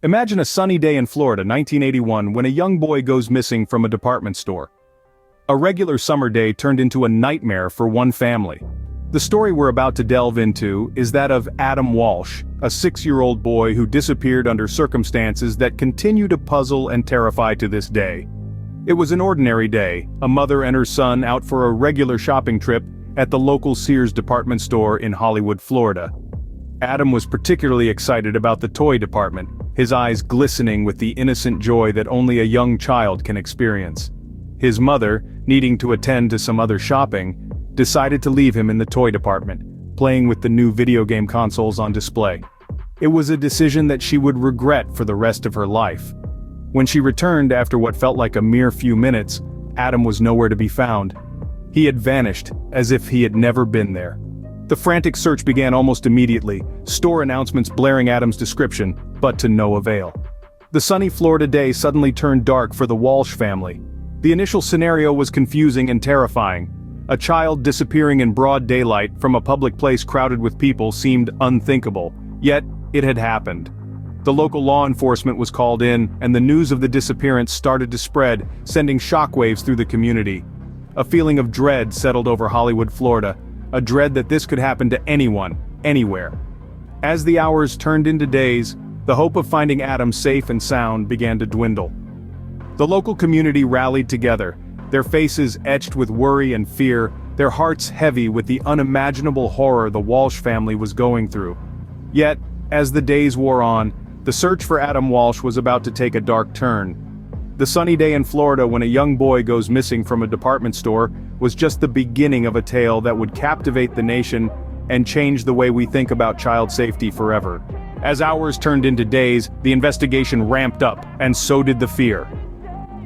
Imagine a sunny day in Florida, 1981, when a young boy goes missing from a department store. A regular summer day turned into a nightmare for one family. The story we're about to delve into is that of Adam Walsh, a 6-year-old boy who disappeared under circumstances that continue to puzzle and terrify to this day. It was an ordinary day, a mother and her son out for a regular shopping trip at the local Sears department store in Hollywood, Florida. Adam was particularly excited about the toy department, his eyes glistening with the innocent joy that only a young child can experience. His mother, needing to attend to some other shopping, decided to leave him in the toy department, playing with the new video game consoles on display. It was a decision that she would regret for the rest of her life. When she returned after what felt like a mere few minutes, Adam was nowhere to be found. He had vanished, as if he had never been there. The frantic search began almost immediately, store announcements blaring Adam's description, but to no avail. The sunny Florida day suddenly turned dark for the Walsh family. The initial scenario was confusing and terrifying. A child disappearing in broad daylight from a public place crowded with people seemed unthinkable, yet it had happened. The local law enforcement was called in, and the news of the disappearance started to spread, sending shockwaves through the community. A feeling of dread settled over Hollywood, Florida, a dread that this could happen to anyone, anywhere. As the hours turned into days, the hope of finding Adam safe and sound began to dwindle. The local community rallied together, their faces etched with worry and fear, their hearts heavy with the unimaginable horror the Walsh family was going through. Yet, as the days wore on, the search for Adam Walsh was about to take a dark turn. The sunny day in Florida when a young boy goes missing from a department store was just the beginning of a tale that would captivate the nation and change the way we think about child safety forever. As hours turned into days, the investigation ramped up, and so did the fear.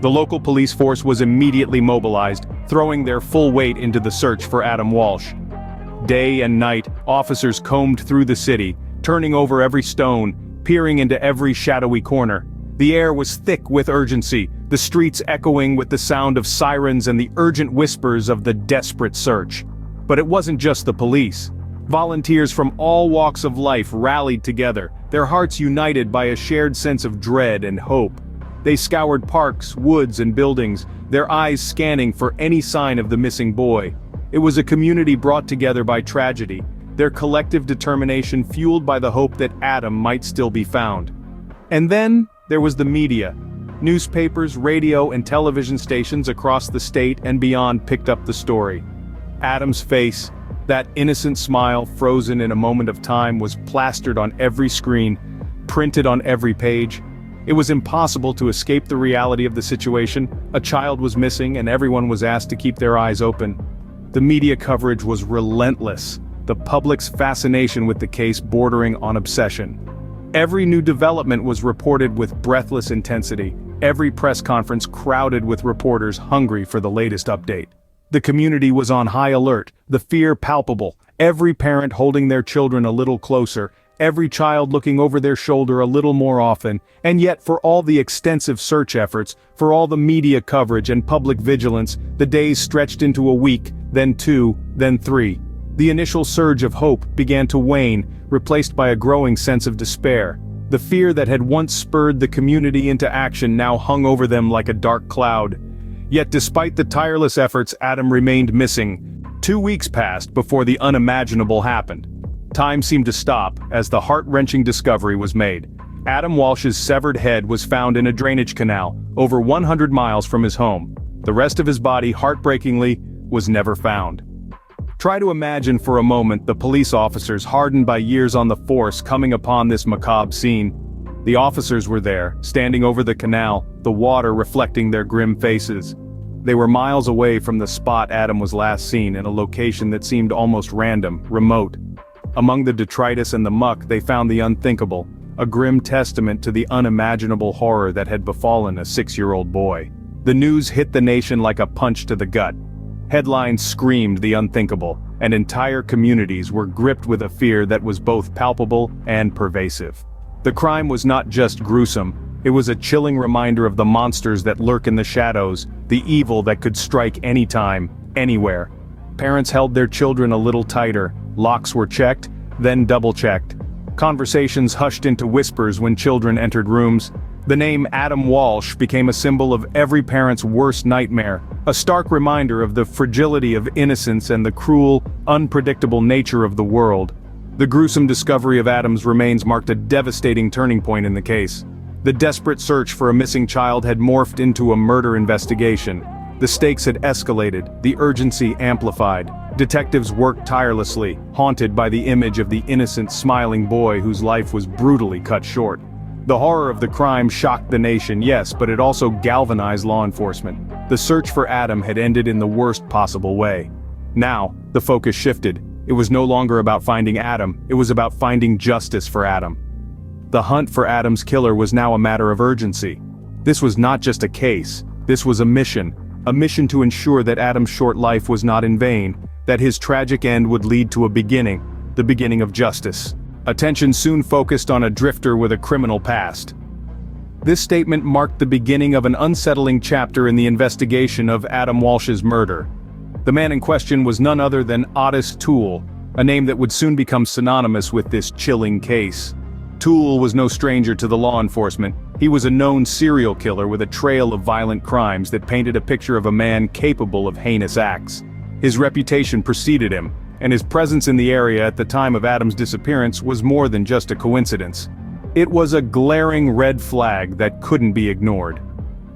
The local police force was immediately mobilized, throwing their full weight into the search for Adam Walsh. Day and night, officers combed through the city, turning over every stone, peering into every shadowy corner. The air was thick with urgency, the streets echoing with the sound of sirens and the urgent whispers of the desperate search. But it wasn't just the police. Volunteers from all walks of life rallied together, their hearts united by a shared sense of dread and hope. They scoured parks, woods, and buildings, their eyes scanning for any sign of the missing boy. It was a community brought together by tragedy, their collective determination fueled by the hope that Adam might still be found. And then, there was the media. Newspapers, radio, and television stations across the state and beyond picked up the story. Adam's face, that innocent smile frozen in a moment of time, was plastered on every screen, printed on every page. It was impossible to escape the reality of the situation. A child was missing and everyone was asked to keep their eyes open. The media coverage was relentless, the public's fascination with the case bordering on obsession. Every new development was reported with breathless intensity, every press conference crowded with reporters hungry for the latest update. The community was on high alert, the fear palpable, every parent holding their children a little closer, every child looking over their shoulder a little more often, and yet for all the extensive search efforts, for all the media coverage and public vigilance, the days stretched into a week, then 2, then 3. The initial surge of hope began to wane, replaced by a growing sense of despair. The fear that had once spurred the community into action now hung over them like a dark cloud. Yet despite the tireless efforts, Adam remained missing. 2 weeks passed before the unimaginable happened. Time seemed to stop as the heart-wrenching discovery was made. Adam Walsh's severed head was found in a drainage canal, over 100 miles from his home. The rest of his body, heartbreakingly, was never found. Try to imagine for a moment the police officers hardened by years on the force coming upon this macabre scene. The officers were there, standing over the canal, the water reflecting their grim faces. They were miles away from the spot Adam was last seen, in a location that seemed almost random, remote. Among the detritus and the muck they found the unthinkable, a grim testament to the unimaginable horror that had befallen a 6-year-old boy. The news hit the nation like a punch to the gut. Headlines screamed the unthinkable, and entire communities were gripped with a fear that was both palpable and pervasive. The crime was not just gruesome, it was a chilling reminder of the monsters that lurk in the shadows, the evil that could strike anytime, anywhere. Parents held their children a little tighter, locks were checked, then double-checked. Conversations hushed into whispers when children entered rooms. The name Adam Walsh became a symbol of every parent's worst nightmare, a stark reminder of the fragility of innocence and the cruel, unpredictable nature of the world. The gruesome discovery of Adam's remains marked a devastating turning point in the case. The desperate search for a missing child had morphed into a murder investigation. The stakes had escalated, the urgency amplified. Detectives worked tirelessly, haunted by the image of the innocent, smiling boy whose life was brutally cut short. The horror of the crime shocked the nation, yes, but it also galvanized law enforcement. The search for Adam had ended in the worst possible way. Now, the focus shifted. It was no longer about finding Adam, it was about finding justice for Adam. The hunt for Adam's killer was now a matter of urgency. This was not just a case, this was a mission to ensure that Adam's short life was not in vain, that his tragic end would lead to the beginning of justice. Attention soon focused on a drifter with a criminal past. This statement marked the beginning of an unsettling chapter in the investigation of Adam Walsh's murder. The man in question was none other than Otis Toole, a name that would soon become synonymous with this chilling case. Toole was no stranger to the law enforcement. He was a known serial killer with a trail of violent crimes that painted a picture of a man capable of heinous acts. His reputation preceded him, and his presence in the area at the time of Adam's disappearance was more than just a coincidence. It was a glaring red flag that couldn't be ignored.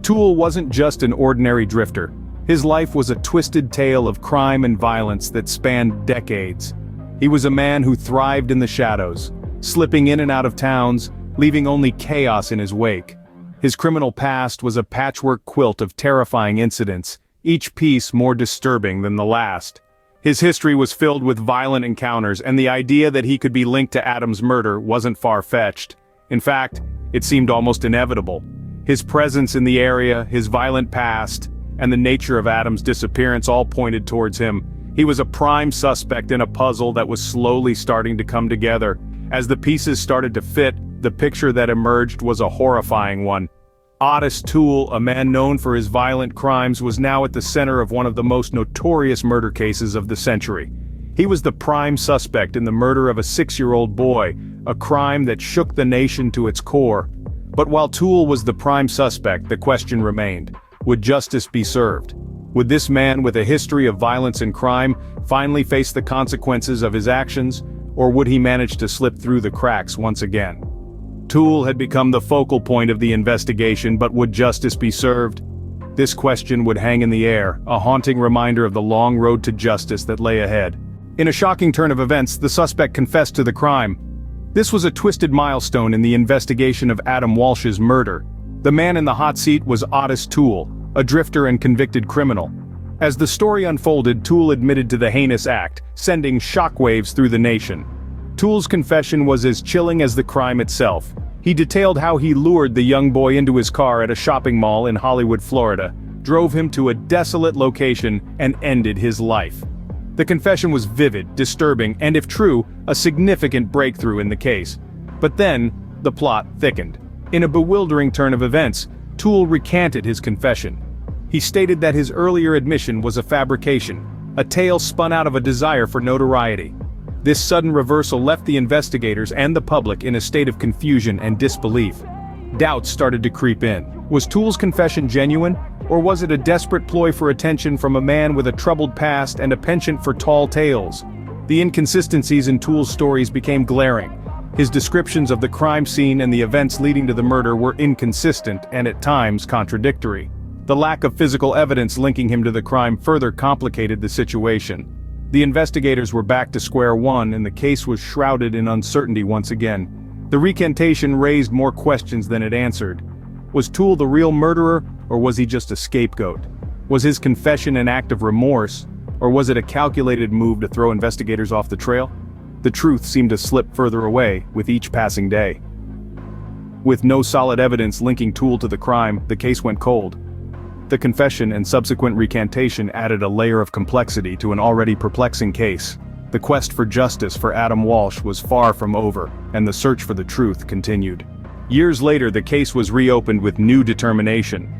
Toole wasn't just an ordinary drifter. His life was a twisted tale of crime and violence that spanned decades. He was a man who thrived in the shadows, slipping in and out of towns, leaving only chaos in his wake. His criminal past was a patchwork quilt of terrifying incidents, each piece more disturbing than the last. His history was filled with violent encounters, and the idea that he could be linked to Adam's murder wasn't far-fetched. In fact, it seemed almost inevitable. His presence in the area, his violent past, and the nature of Adam's disappearance all pointed towards him. He was a prime suspect in a puzzle that was slowly starting to come together. As the pieces started to fit, the picture that emerged was a horrifying one. Otis Toole, a man known for his violent crimes, was now at the center of one of the most notorious murder cases of the century. He was the prime suspect in the murder of a 6-year-old boy, a crime that shook the nation to its core. But while Toole was the prime suspect, the question remained: would justice be served? Would this man with a history of violence and crime finally face the consequences of his actions, or would he manage to slip through the cracks once again? Toole had become the focal point of the investigation, but would justice be served? This question would hang in the air, a haunting reminder of the long road to justice that lay ahead. In a shocking turn of events, the suspect confessed to the crime. This was a twisted milestone in the investigation of Adam Walsh's murder. The man in the hot seat was Otis Toole, a drifter and convicted criminal. As the story unfolded, Toole admitted to the heinous act, sending shockwaves through the nation. Toole's confession was as chilling as the crime itself. He detailed how he lured the young boy into his car at a shopping mall in Hollywood, Florida, drove him to a desolate location, and ended his life. The confession was vivid, disturbing, and if true, a significant breakthrough in the case. But then, the plot thickened. In a bewildering turn of events, Toole recanted his confession. He stated that his earlier admission was a fabrication, a tale spun out of a desire for notoriety. This sudden reversal left the investigators and the public in a state of confusion and disbelief. Doubts started to creep in. Was Toole's confession genuine, or was it a desperate ploy for attention from a man with a troubled past and a penchant for tall tales? The inconsistencies in Toole's stories became glaring. His descriptions of the crime scene and the events leading to the murder were inconsistent and at times contradictory. The lack of physical evidence linking him to the crime further complicated the situation. The investigators were back to square one, and the case was shrouded in uncertainty once again. The recantation raised more questions than it answered. Was Toole the real murderer, or was he just a scapegoat? Was his confession an act of remorse, or was it a calculated move to throw investigators off the trail? The truth seemed to slip further away with each passing day. With no solid evidence linking Toole to the crime, the case went cold. The confession and subsequent recantation added a layer of complexity to an already perplexing case. The quest for justice for Adam Walsh was far from over, and the search for the truth continued. Years later, the case was reopened with new determination.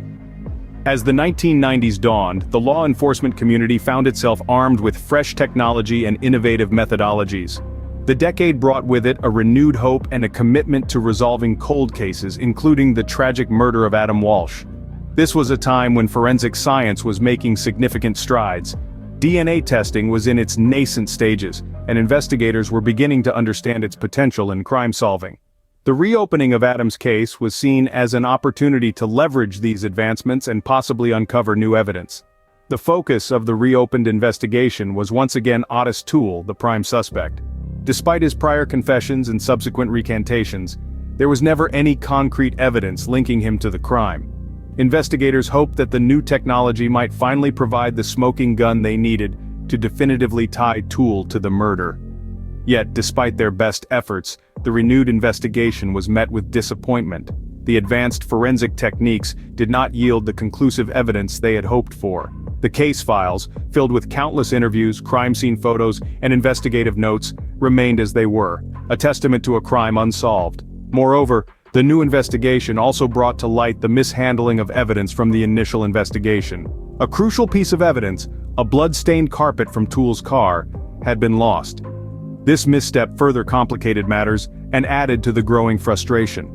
As the 1990s dawned, the law enforcement community found itself armed with fresh technology and innovative methodologies. The decade brought with it a renewed hope and a commitment to resolving cold cases, including the tragic murder of Adam Walsh. This was a time when forensic science was making significant strides. DNA testing was in its nascent stages, and investigators were beginning to understand its potential in crime solving. The reopening of Adam's case was seen as an opportunity to leverage these advancements and possibly uncover new evidence. The focus of the reopened investigation was once again Otis Toole, the prime suspect. Despite his prior confessions and subsequent recantations, there was never any concrete evidence linking him to the crime. Investigators hoped that the new technology might finally provide the smoking gun they needed to definitively tie Toole to the murder. Yet, despite their best efforts, the renewed investigation was met with disappointment. The advanced forensic techniques did not yield the conclusive evidence they had hoped for. The case files, filled with countless interviews, crime scene photos, and investigative notes, remained as they were, a testament to a crime unsolved. Moreover, the new investigation also brought to light the mishandling of evidence from the initial investigation. A crucial piece of evidence, a blood-stained carpet from Toole's car, had been lost. This misstep further complicated matters and added to the growing frustration.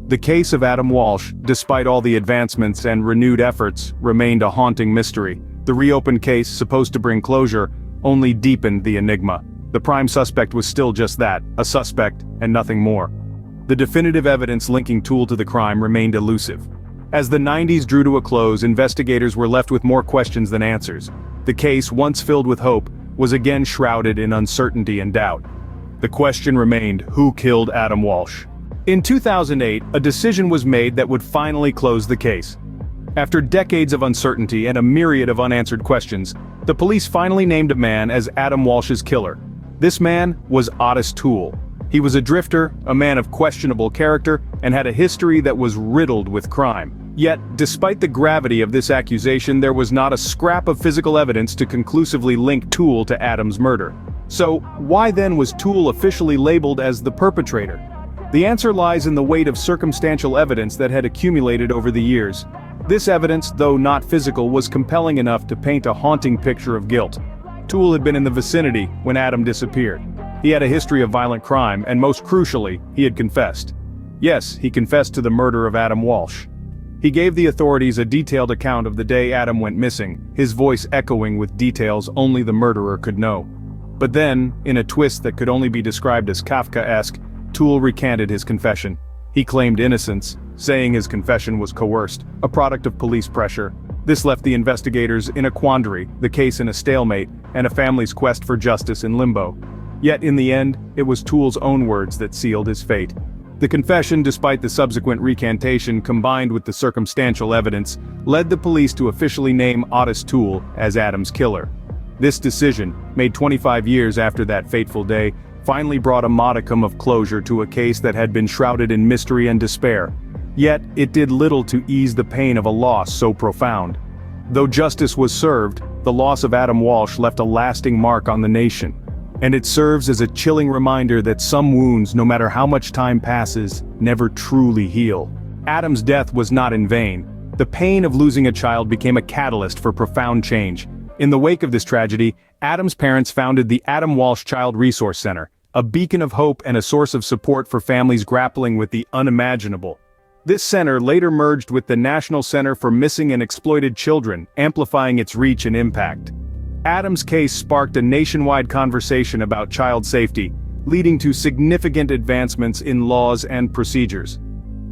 The case of Adam Walsh, despite all the advancements and renewed efforts, remained a haunting mystery. The reopened case, supposed to bring closure, only deepened the enigma. The prime suspect was still just that, a suspect, and nothing more. The definitive evidence linking Toole to the crime remained elusive. As the 90s drew to a close, investigators were left with more questions than answers. The case, once filled with hope, was again shrouded in uncertainty and doubt. The question remained, who killed Adam Walsh? In 2008, a decision was made that would finally close the case. After decades of uncertainty and a myriad of unanswered questions, the police finally named a man as Adam Walsh's killer. This man was Otis Toole. He was a drifter, a man of questionable character, and had a history that was riddled with crime. Yet, despite the gravity of this accusation, there was not a scrap of physical evidence to conclusively link Toole to Adam's murder. So, why then was Toole officially labeled as the perpetrator? The answer lies in the weight of circumstantial evidence that had accumulated over the years. This evidence, though not physical, was compelling enough to paint a haunting picture of guilt. Toole had been in the vicinity when Adam disappeared. He had a history of violent crime, and most crucially, he had confessed. Yes, he confessed to the murder of Adam Walsh. He gave the authorities a detailed account of the day Adam went missing, his voice echoing with details only the murderer could know. But then, in a twist that could only be described as Kafkaesque, Toole recanted his confession. He claimed innocence, saying his confession was coerced, a product of police pressure. This left the investigators in a quandary, the case in a stalemate, and a family's quest for justice in limbo. Yet in the end, it was Toole's own words that sealed his fate. The confession, despite the subsequent recantation combined with the circumstantial evidence, led the police to officially name Otis Toole as Adam's killer. This decision, made 25 years after that fateful day, finally brought a modicum of closure to a case that had been shrouded in mystery and despair. Yet, it did little to ease the pain of a loss so profound. Though justice was served, the loss of Adam Walsh left a lasting mark on the nation. And it serves as a chilling reminder that some wounds, no matter how much time passes, never truly heal. Adam's death was not in vain. The pain of losing a child became a catalyst for profound change. In the wake of this tragedy, Adam's parents founded the Adam Walsh Child Resource Center, a beacon of hope and a source of support for families grappling with the unimaginable. This center later merged with the National Center for Missing and Exploited Children, amplifying its reach and impact. Adam's case sparked a nationwide conversation about child safety, leading to significant advancements in laws and procedures.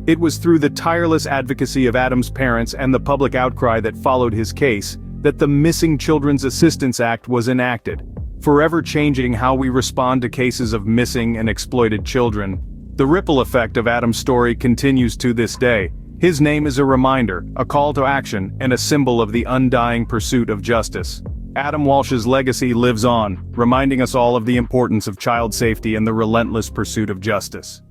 It was through the tireless advocacy of Adam's parents and the public outcry that followed his case that the Missing Children's Assistance Act was enacted, forever changing how we respond to cases of missing and exploited children. The ripple effect of Adam's story continues to this day. His name is a reminder, a call to action, and a symbol of the undying pursuit of justice. Adam Walsh's legacy lives on, reminding us all of the importance of child safety and the relentless pursuit of justice.